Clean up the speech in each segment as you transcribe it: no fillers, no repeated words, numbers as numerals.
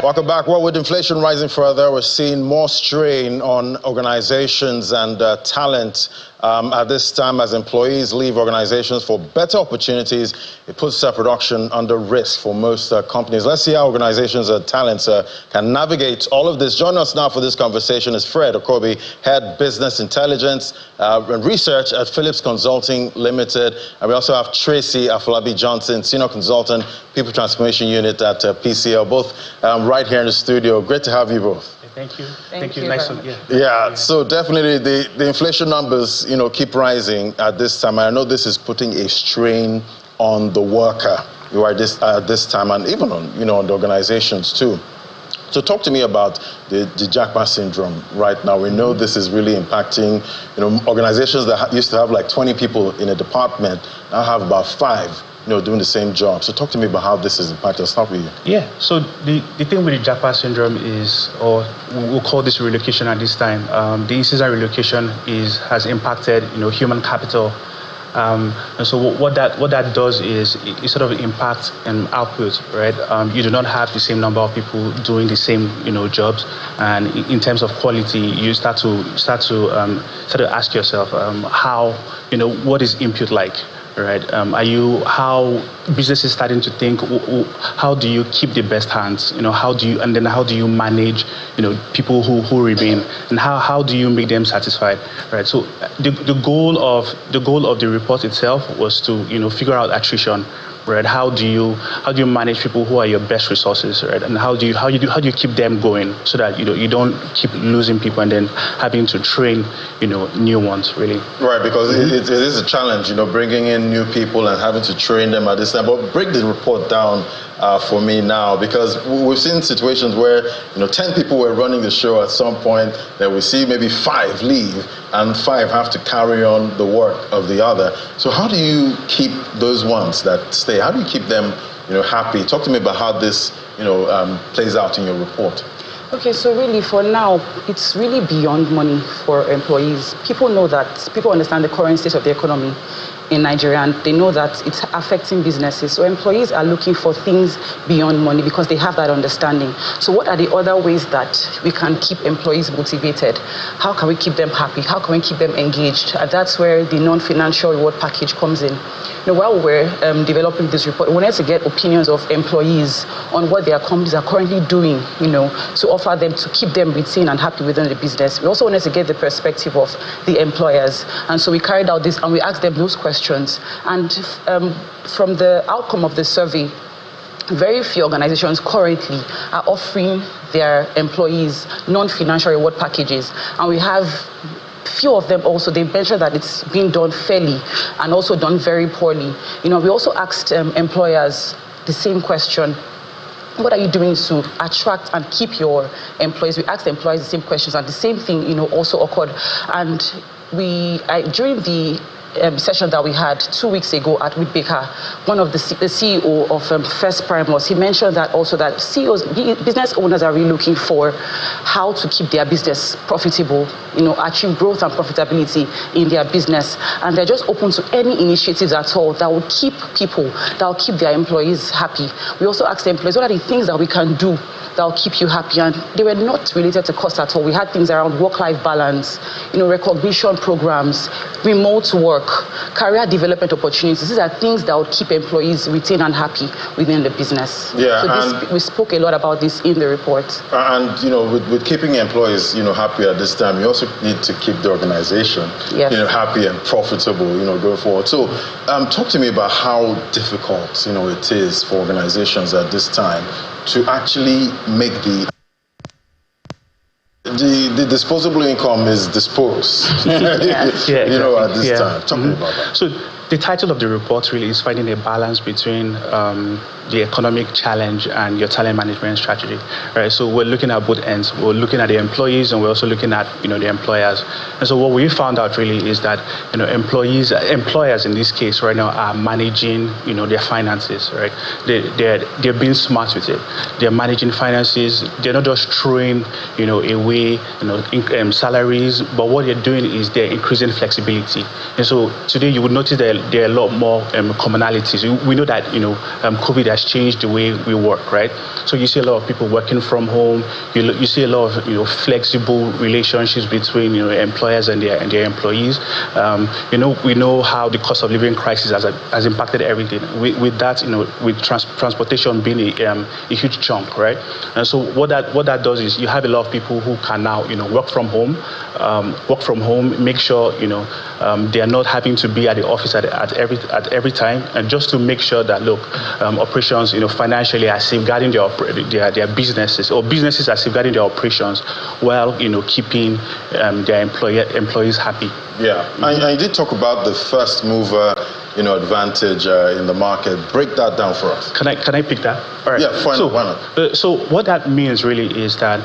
Welcome back. Well, with inflation rising further, we're seeing more strain on organizations and talent at this time as employees leave organizations for better opportunities. It puts their production under risk for most companies. Let's see how organizations and talents can navigate all of this. Joining us now for this conversation is Fred Okobi, Head Business Intelligence and Research at Phillips Consulting Limited. And we also have Tracy Afolabi Johnson, Senior Consultant, People Transformation Unit at PCL, both right here in the studio. Great to have you both. Thank you. Thank you. Nice to meet you. Yeah, so definitely the inflation numbers, keep rising at this time. I know this is putting a strain on the worker at this time, and even on, on the organizations too. So talk to me about the Jackpot syndrome right now. We know this is really impacting, organizations that used to have like 20 people in a department now have about 5. Doing the same job. So talk to me about how this is impacting. I'll start with you. Yeah, so the thing with the Jackpot syndrome is, or we'll call this relocation at this time, the in-season relocation has impacted, human capital. And so what that does is it sort of impacts output, right? You do not have the same number of people doing the same, jobs, and in terms of quality, you start to ask yourself what is input like? Right? How business is starting to think, how do you keep the best hands? How do you manage, people who remain, and how do you make them satisfied? Right? So the goal of the report itself was to, figure out attrition. Right? How do you manage people who are your best resources, right? And how do you keep them going so that you don't keep losing people and then having to train new ones, really? Right, because it is a challenge, bringing in new people and having to train them at this time. But break the report down for me now, because we've seen situations where 10 people were running the show at some point, then we see maybe 5 leave and 5 have to carry on the work of the other. So how do you keep those ones that stay? How do you keep them happy? Talk to me about how this plays out in your report. Okay, so really for now, it's really beyond money for employees. People understand the current state of the economy in Nigeria, and they know that it's affecting businesses. So employees are looking for things beyond money because they have that understanding. So what are the other ways that we can keep employees motivated? How can we keep them happy? How can we keep them engaged? And that's where the non-financial reward package comes in. While we're developing this report, we wanted to get opinions of employees on what their companies are currently doing, to offer them, to keep them retained and happy within the business. We also wanted to get the perspective of the employers. And so we carried out this and we asked them those questions. And from the outcome of the survey, very few organizations currently are offering their employees non-financial reward packages. And we have few of them also, they mentioned that it's being done fairly and also done very poorly. We also asked employers the same question. What are you doing to attract and keep your employees? We asked the employees the same questions, and the same thing, also occurred. And during the session that we had 2 weeks ago at Whitbaker, one of the CEO of First Primus, he mentioned that also that CEOs, business owners are really looking for how to keep their business profitable, achieve growth and profitability in their business. And they're just open to any initiatives at all that will keep people, that will keep their employees happy. We also asked the employees, what are the things that we can do that will keep you happy? And they were not related to cost at all. We had things around work-life balance, recognition programs, remote work, career development opportunities. These are things that would keep employees retained and happy within the business. Yeah, so we spoke a lot about this in the report. And with keeping employees happy at this time, you also need to keep the organization happy and profitable going forward. So talk to me about how difficult it is for organizations at this time to actually make the disposable income is disposed, at this time. Talk to me about that. So the title of the report really is finding a balance between the economic challenge and your talent management strategy, right? So we're looking at both ends. We're looking at the employees and we're also looking at, the employers. And so what we found out really is that, employers in this case right now are managing, their finances, right? They're being smart with it. They're managing finances. They're not just throwing, away, salaries, but what they're doing is they're increasing flexibility. And so today you would notice that a there are a lot more commonalities. We know that COVID has changed the way we work, right? So you see a lot of people working from home. You see a lot of flexible relationships between employers and their employees. We know how the cost of living crisis has impacted everything. With that, with transportation being a huge chunk, right? And so what that does is you have a lot of people who can now work from home, make sure they are not having to be at the office at every time, and just to make sure that operations financially are safeguarding their businesses, or businesses are safeguarding their operations while keeping their employees happy. Yeah, and you did talk about the first mover advantage in the market. Break that down for us. Can I pick that? All right. Yeah, fine. Why not? So what that means really is that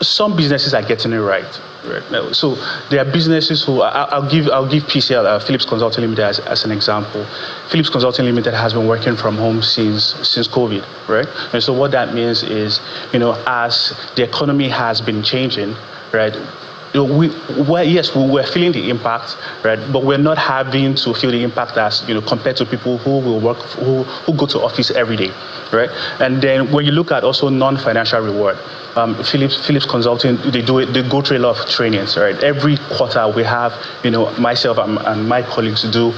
some businesses are getting it right. Right now. So there are businesses who I'll give PCL, Philips Consulting Limited, as an example. Philips Consulting Limited has been working from home since COVID, right? And so what that means is, as the economy has been changing, right? We're feeling the impact, right? But we're not having to feel the impact as compared to people who who go to office every day, right? And then when you look at also non-financial reward, Philips Consulting, they go through a lot of trainings, right? Every quarter we have, myself and my colleagues go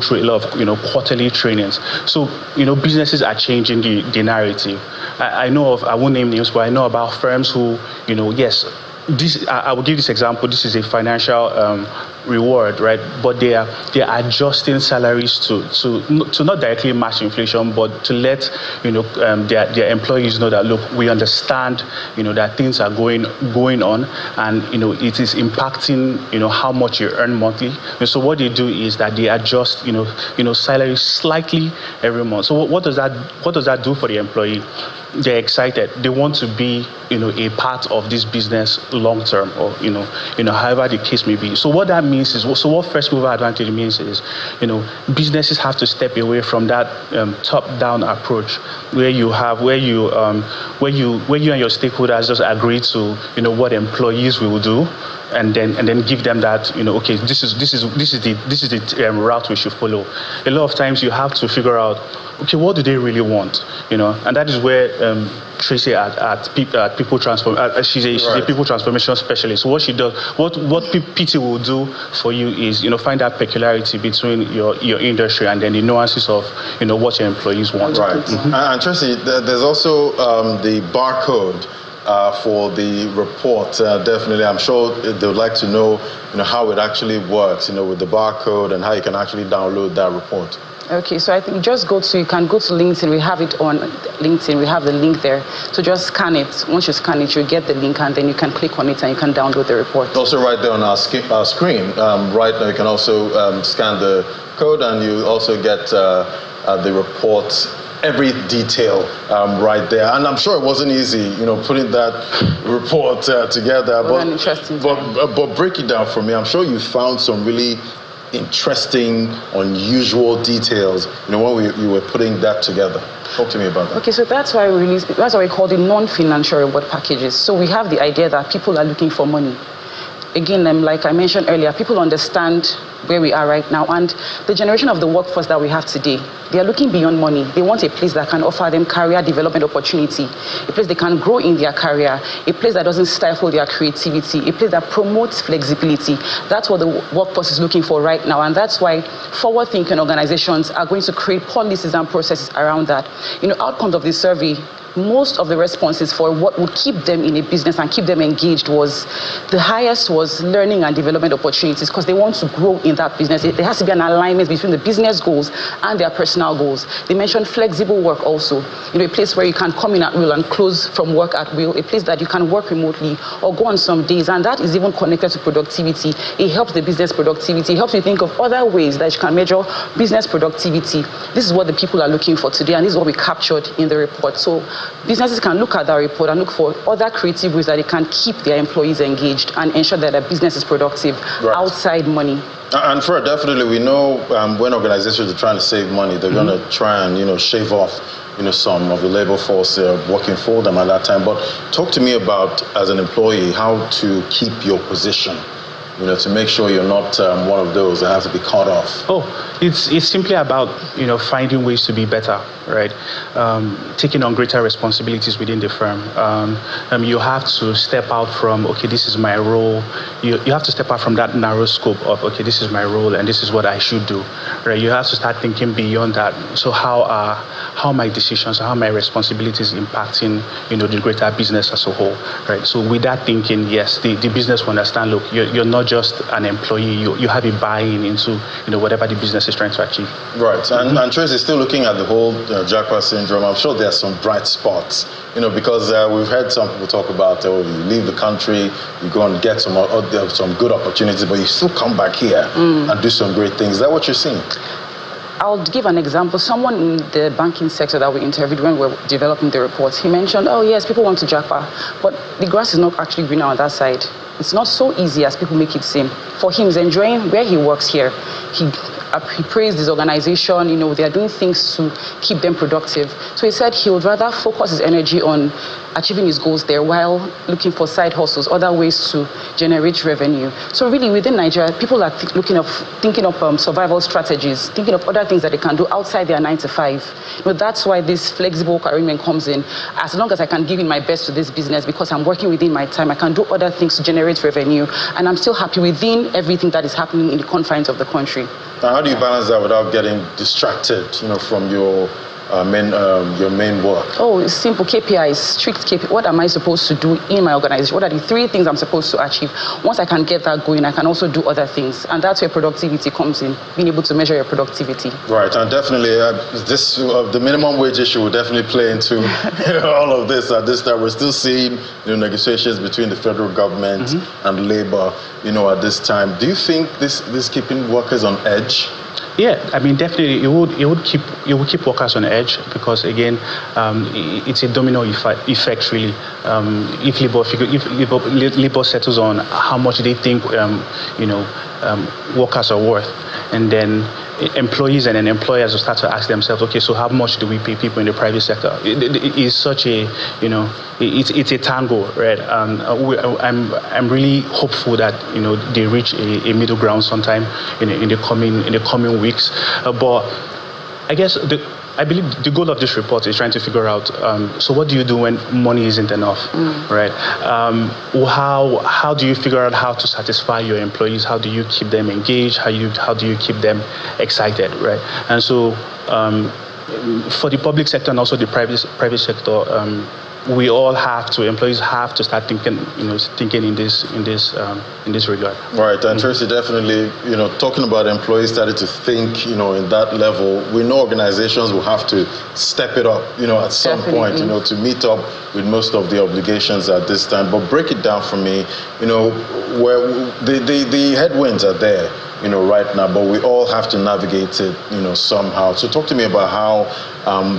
through a lot of quarterly trainings. So businesses are changing the narrative. I won't name names, but I know about firms who yes. I will give this example. This is a financial reward, right? But they are adjusting salaries to not directly match inflation, but to let their employees know that, look, we understand that things are going on, and it is impacting how much you earn monthly. And so what they do is that they adjust salaries slightly every month. So what does that do for the employee? They're excited. They want to be a part of this business long term, or however the case may be. So what that means is, so what first mover advantage means is, businesses have to step away from that top-down approach where you and your stakeholders just agree to what employees will do, and then give them that okay, this is the route we should follow. A lot of times you have to figure out, okay, what do they really want, and that is where Tracy at People Transform, she's a people transformation specialist. So what she does, what PT will do for you is find that peculiarity between your industry and then the nuances of what your employees want. Right. Mm-hmm. And Tracy, there's also the barcode for the report. Definitely, I'm sure they would like to know how it actually works, with the barcode, and how you can actually download that report. Okay, so I think you can go to LinkedIn. We have it on LinkedIn. We have the link there. So just scan it. Once you scan it, you get the link, and then you can click on it and you can download the report. Also right there on our screen. Right now you can also scan the code, and you also get the report, every detail right there. And I'm sure it wasn't easy, putting that report together. But break it down for me. I'm sure you found some really interesting, unusual details, when you were putting that together. Talk to me about that. Okay, so that's why we call it non-financial reward packages. So we have the idea that people are looking for money. Again, like I mentioned earlier, people understand where we are right now, and the generation of the workforce that we have today, they are looking beyond money. They want a place that can offer them career development opportunity, a place they can grow in their career, a place that doesn't stifle their creativity, a place that promotes flexibility. That's what the workforce is looking for right now, and that's why forward-thinking organizations are going to create policies and processes around that. Outcomes of this survey, most of the responses for what would keep them in a business and keep them engaged the highest was learning and development opportunities, because they want to grow in that business. There has to be an alignment between the business goals and their personal goals. They mentioned flexible work also, a place where you can come in at will and close from work at will, a place that you can work remotely or go on some days, and that is even connected to productivity. It helps the business productivity. It helps you think of other ways that you can measure business productivity. This is what the people are looking for today, and this is what we captured in the report. So businesses can look at that report and look for other creative ways that they can keep their employees engaged and ensure that their business is productive outside money. And Fred, definitely, we know when organizations are trying to save money, they're going to try and shave off some of the labor force working for them at that time. But talk to me about, as an employee, how to keep your position to make sure you're not one of those that have to be cut off? Oh, it's simply about, finding ways to be better, right? Taking on greater responsibilities within the firm. You have to step out from, okay, this is my role. You have to step out from that narrow scope of, okay, this is my role and this is what I should do, right? You have to start thinking beyond that. So how are my decisions, how are my responsibilities impacting, the greater business as a whole, right? So with that thinking, yes, the business will understand, look, you're not just an employee, you have a buy-in into, whatever the business is trying to achieve. Right, and Tracy, still looking at the whole Japa syndrome, I'm sure there are some bright spots, because we've heard some people talk about, you leave the country, you go and get some good opportunities, but you still come back here and do some great things. Is that what you're seeing? I'll give an example. Someone in the banking sector that we interviewed when we were developing the report, he mentioned, oh yes, people want to japa, but the grass is not actually greener on that side. It's not so easy as people make it seem. For him, he's enjoying where he works here. He praised his organization, they are doing things to keep them productive. So he said he would rather focus his energy on achieving his goals there while looking for side hustles, other ways to generate revenue. So really within Nigeria, people are thinking of survival strategies, thinking of other things that they can do outside their 9 to 5. That's why this flexible work arrangement comes in. As long as I can give in my best to this business because I'm working within my time, I can do other things to generate revenue, and I'm still happy within everything that is happening in the confines of the country. Now, how do you balance that without getting distracted, from your main work? Oh, it's simple. KPIs, strict KPIs. What am I supposed to do in my organization? What are the 3 things I'm supposed to achieve? Once I can get that going, I can also do other things, and that's where productivity comes in. Being able to measure your productivity. Right, and definitely the minimum wage issue will definitely play into all of this. At this time, we're still seeing negotiations between the federal government and labor. At this time, do you think this keeping workers on edge? Yeah, I mean, definitely, it would keep workers on edge because again, it's a domino effect really. If labor settles on how much they think workers are worth, and then employees and employers will start to ask themselves, okay, so how much do we pay people in the private sector? It's such a, it's a tango, right? I'm really hopeful that they reach a middle ground sometime in the coming weeks. But I guess I believe the goal of this report is trying to figure out, so what do you do when money isn't enough, right? How do you figure out how to satisfy your employees? How do you keep them engaged? How do you keep them excited, right? And so for the public sector and also the private sector, employees have to start thinking in this regard. Right, and Tracy, definitely, talking about employees started to think, in that level. We know organizations will have to step it up, at some point, to meet up with most of the obligations at this time. But break it down for me, where the headwinds are there, right now, but we all have to navigate it, somehow. So talk to me about how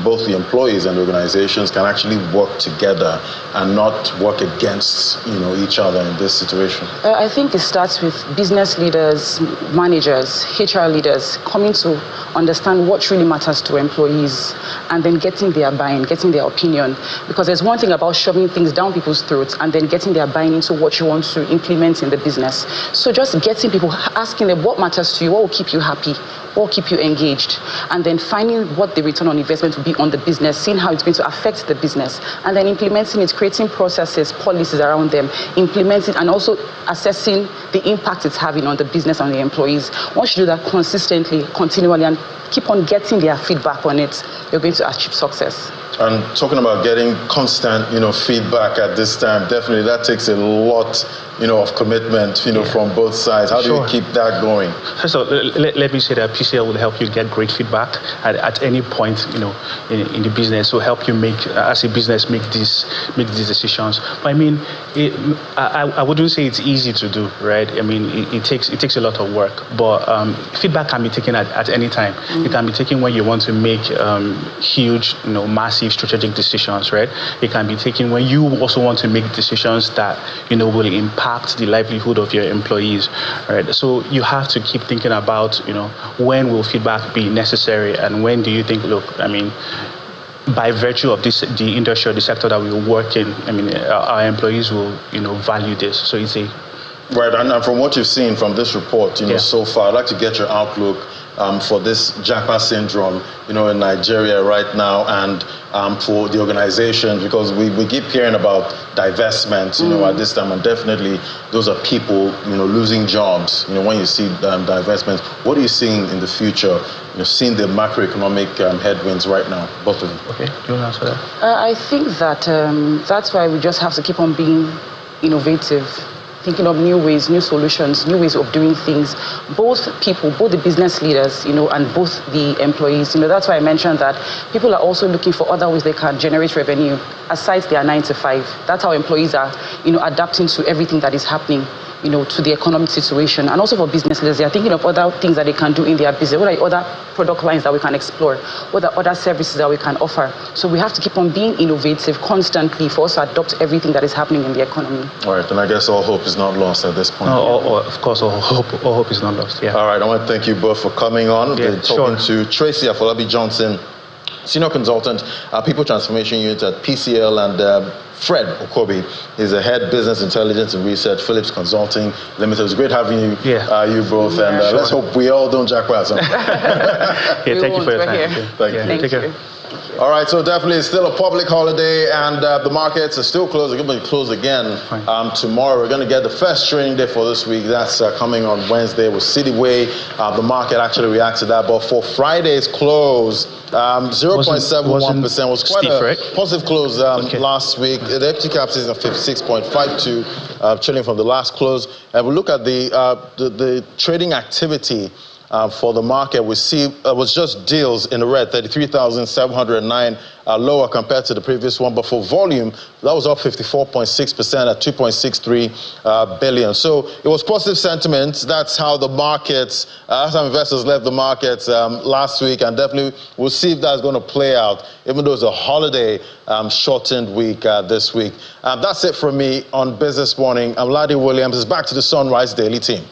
both the employees and organizations can actually work together and not work against, each other in this situation. I think it starts with business leaders, managers, HR leaders coming to understand what really matters to employees and then getting their buy-in, getting their opinion. Because there's one thing about shoving things down people's throats and then getting their buy-in into what you want to implement in the business. So just getting people, asking them what matters to you, what will keep you happy, what will keep you engaged, and then finding what the return on investment will be on the business, seeing how it's going to affect the business, and then implementing it, creating processes, policies around them, implementing and also assessing the impact it's having on the business and the employees. Once you do that consistently, continually, and keep on getting their feedback on it, you're going to achieve success. And talking about getting constant, feedback at this time, definitely that takes a lot, of commitment, from both sides. How do you keep that going? First of all, let me say that PCL will help you get great feedback at any point, in the business. So help you as a business, make these decisions. But I mean, I wouldn't say it's easy to do, right? I mean, it takes a lot of work. But feedback can be taken at any time. It can be taken when you want to make huge, massive strategic decisions, right? It can be taken when you also want to make decisions that will impact the livelihood of your employees, right? So you have to keep thinking about when will feedback be necessary, and when do you think, look, I mean, by virtue of this, the industry or the sector that we work in, I mean, our employees will value this. So it's Right, and from what you've seen from this report, so far, I'd like to get your outlook for this Japa syndrome, in Nigeria right now, and for the organization, because we keep hearing about divestment, at this time, and definitely those are people, losing jobs, when you see divestment. What are you seeing in the future, seeing the macroeconomic headwinds right now, both of them? Okay, do you want to answer that? I think that that's why we just have to keep on being innovative, thinking of new ways, new solutions, new ways of doing things. Both people, both the business leaders, and both the employees. That's why I mentioned that people are also looking for other ways they can generate revenue aside their 9 to 5. That's how employees are, adapting to everything that is happening, to the economic situation. And also for business leaders, they are thinking of other things that they can do in their business. What are other product lines that we can explore? What are other services that we can offer? So we have to keep on being innovative constantly for us to adopt everything that is happening in the economy. All right, and I guess all hope is not lost at this point. Of course, all hope is not lost, yeah. All right, I want to thank you both for coming on. Yeah, talking to Tracy Afolabi Johnson, Senior Consultant, People Transformation Unit at PCL, and Fred Okobi is the Head Business Intelligence and Research, Phillips Consulting Limited. It was great having you, you both, and let's hope we all don't jackpot. Thank you for your time. Thank you. Take care. All right, so definitely it's still a public holiday, and the markets are still closed. They're going to be closed again tomorrow. We're going to get the first trading day for this week. That's coming on Wednesday. We'll see the way the market actually reacts to that. But for Friday's close, 0.71% was quite a positive close last week. The equity cap is at 56.52, trailing from the last close. And we look at the trading activity for the market. We see it was just deals in the red, 33,709, lower compared to the previous one. But for volume, that was up 54.6% at 2.63 billion. So it was positive sentiment. That's how the markets, that's how investors left the markets last week. And definitely we'll see if that's going to play out, even though it's a holiday shortened week this week. That's it from me on Business Morning. I'm Ladi Williams. It's back to the Sunrise Daily team.